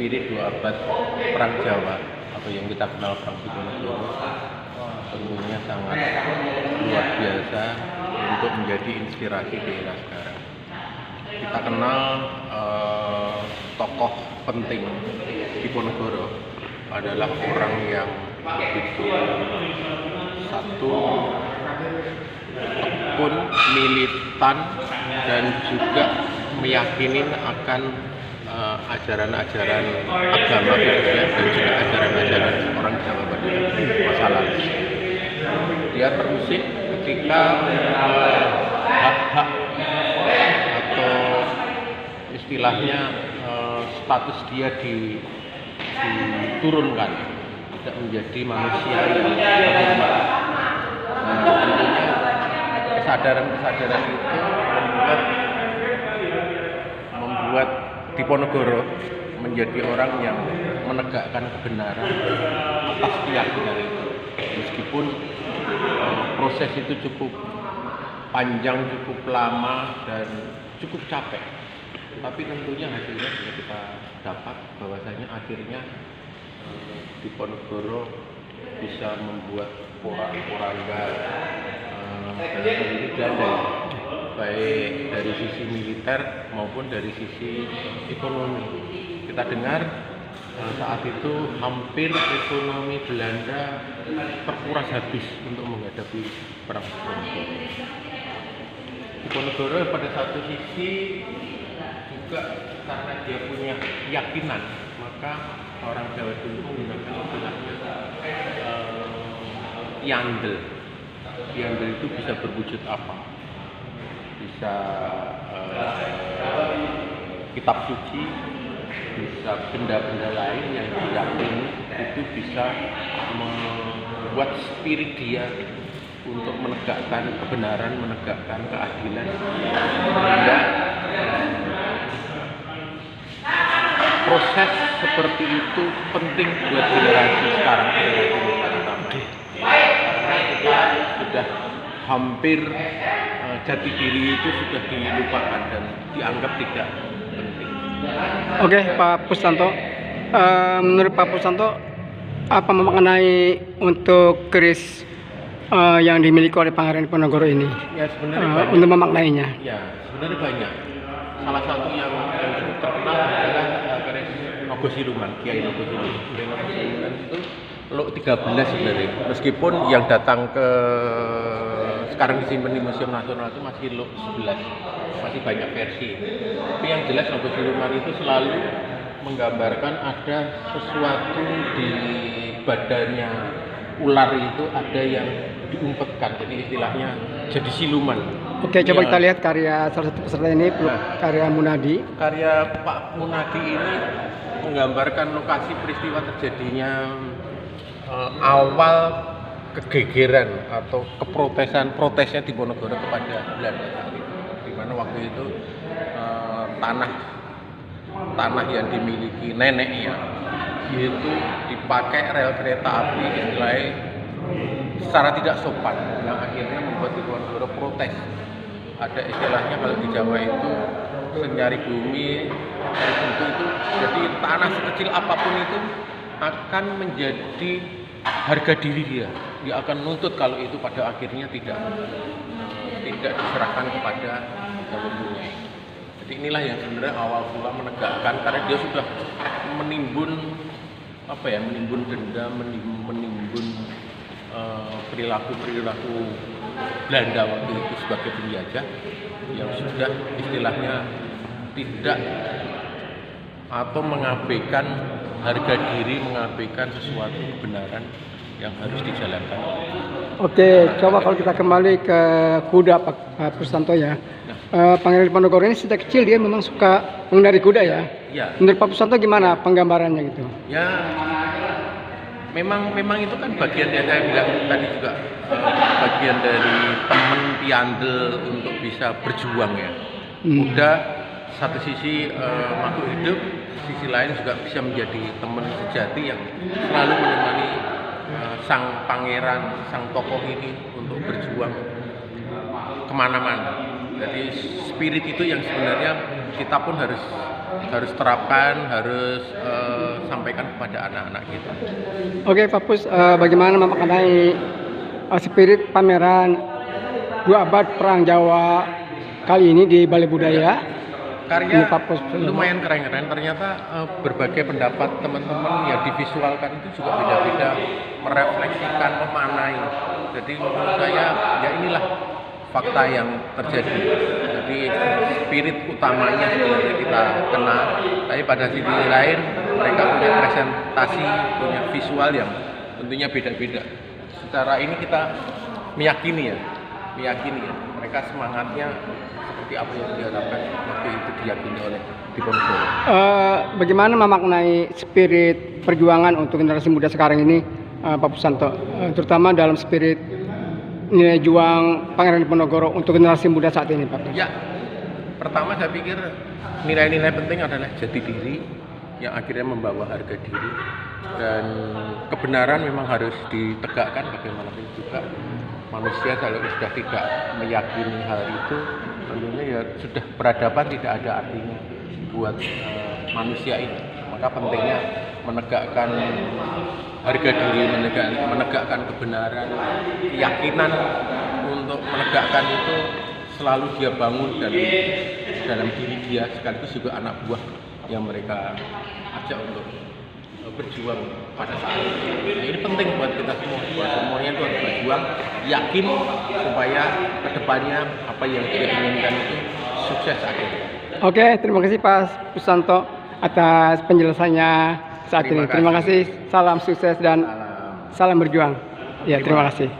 spirit 2 abad Perang Jawa atau yang kita kenal Perang Diponegoro tentunya sangat luar biasa untuk menjadi inspirasi di era sekarang. Kita kenal tokoh penting Diponegoro adalah orang yang begitu satu tekun, militan, dan juga meyakini akan ajaran-ajaran agama khususnya dan juga ajaran-ajaran orang Jawa pada masa lalu. Dia terusik ketika hak-hak atau istilahnya status dia diturunkan, tidak menjadi manusia yang terhormat. Tentunya kesadaran-kesadaran itu membuat Diponegoro menjadi orang yang menegakkan kebenaran atas keyakinan itu. Meskipun proses itu cukup panjang, cukup lama, dan cukup capek, tapi tentunya hasilnya bisa kita dapat bahwasanya akhirnya Diponegoro bisa membuat porak-poranda Belanda, baik dari sisi militer maupun dari sisi ekonomi. Kita dengar saat itu hampir ekonomi Belanda terkuras habis untuk menghadapi Perang Diponegoro. Diponegoro pada satu sisi juga karena dia punya keyakinan, maka orang Jawa dulu menggunakan istilahnya yandel. Yandel itu bisa berwujud apa? Bisa kitab suci, bisa benda-benda lain yang diyakini itu bisa membuat spirit dia untuk menegakkan kebenaran, menegakkan keadilan, sehingga proses seperti itu penting buat generasi sekarang, generasi pertama. Karena kita sudah hampir jati diri itu sudah dilupakan dan dianggap tidak penting. Oke, Pak Pustanto, menurut Pak Pustanto apa mengenai untuk keris yang dimiliki oleh Pangeran Diponegoro ini? Ya sebenarnya untuk memaknainya. Ya sebenarnya banyak. Salah satu yang cukup terkenal adalah keris Nogosiluman, Kiai Nogosiluman. Kiai Nogosiluman itu Luk 13 sebenarnya. Meskipun yang datang ke sekarang disimpan di Museum Nasional itu masih Luk 11, masih banyak versi. Tapi yang jelas Nogosiluman itu selalu menggambarkan ada sesuatu di badannya ular itu ada yang diumpetkan, jadi istilahnya jadi siluman. Oke, coba kita lihat karya salah satu peserta ini, karya Munadi. Karya Pak Munadi ini menggambarkan lokasi peristiwa terjadinya awal kegegeran atau protesnya Diponegoro kepada Belanda, di mana waktu itu tanah yang dimiliki neneknya itu dipakai rel kereta api istilahnya secara tidak sopan, yang akhirnya membuat Diponegoro protes. Ada istilahnya kalau di Jawa itu senyari bumi, dari bentuk itu, jadi tanah sekecil apapun itu akan menjadi harga diri dia. Dia akan nuntut kalau itu pada akhirnya tidak diserahkan kepada yang mempunyai. Jadi inilah yang sebenarnya awal mula menegakkan, karena dia sudah menimbun dendam, menimbun perilaku Belanda waktu itu sebagai penjajah yang sudah istilahnya tidak atau mengabaikan harga diri, mengabaikan sesuatu kebenaran yang harus dijalankan. Oke, coba kalau kita kembali ke kuda Pak Pustanto ya. Pangeran Diponegoro ini sejak kecil dia memang suka mengendarai kuda ya. Ya. Menurut Pak Pustanto gimana penggambarannya gitu? Ya, memang itu kan bagian yang saya bilang tadi juga, bagian dari temen piandel untuk bisa berjuang ya. Kuda satu sisi makhluk hidup, sisi lain juga bisa menjadi teman sejati yang selalu menemani sang pangeran, sang tokoh ini untuk berjuang kemana-mana. Jadi spirit itu yang sebenarnya kita pun harus terapkan, harus sampaikan kepada anak-anak kita. Oke Pak Pus, bagaimana memaknai spirit pameran 2 abad Perang Jawa kali ini di Balai Budaya? Karya Ini Pak Pus. lumayan keren-keren, ternyata berbagai pendapat teman-teman yang divisualkan itu juga beda-beda, merefleksikan, memaknai. Jadi menurut saya ya inilah fakta yang terjadi. Jadi spirit utamanya sebenarnya kita kenal, tapi pada sisi lain mereka punya presentasi, punya visual yang tentunya beda-beda. Secara ini kita meyakini ya, mereka semangatnya seperti apa yang diharapkan waktu itu diyakini oleh Diponegoro. Bagaimana memaknai spirit perjuangan untuk generasi muda sekarang ini, Pak Pusanto, terutama dalam spirit nilai juang Pangeran Diponegoro untuk generasi muda saat ini, Pak? Ya, pertama saya pikir nilai-nilai penting adalah jati diri yang akhirnya membawa harga diri, dan kebenaran memang harus ditegakkan bagaimanapun juga. Manusia kalau sudah tidak meyakini hal itu, tentunya ya sudah peradaban tidak ada artinya buat manusia ini. Maka pentingnya menegakkan harga diri, menegakkan kebenaran, keyakinan untuk menegakkan itu selalu dia bangun dan dalam diri dia, sekaligus juga anak buah yang mereka ajak untuk berjuang pada saat ini. Nah, ini penting buat kita semua, semuanya itu harus berjuang, yakin supaya kedepannya apa yang dia inginkan itu sukses akhirnya. Oke, terima kasih Pak Pusanto atas penjelasannya saat ini. Terima kasih, salam sukses dan salam berjuang. Ya, terima kasih.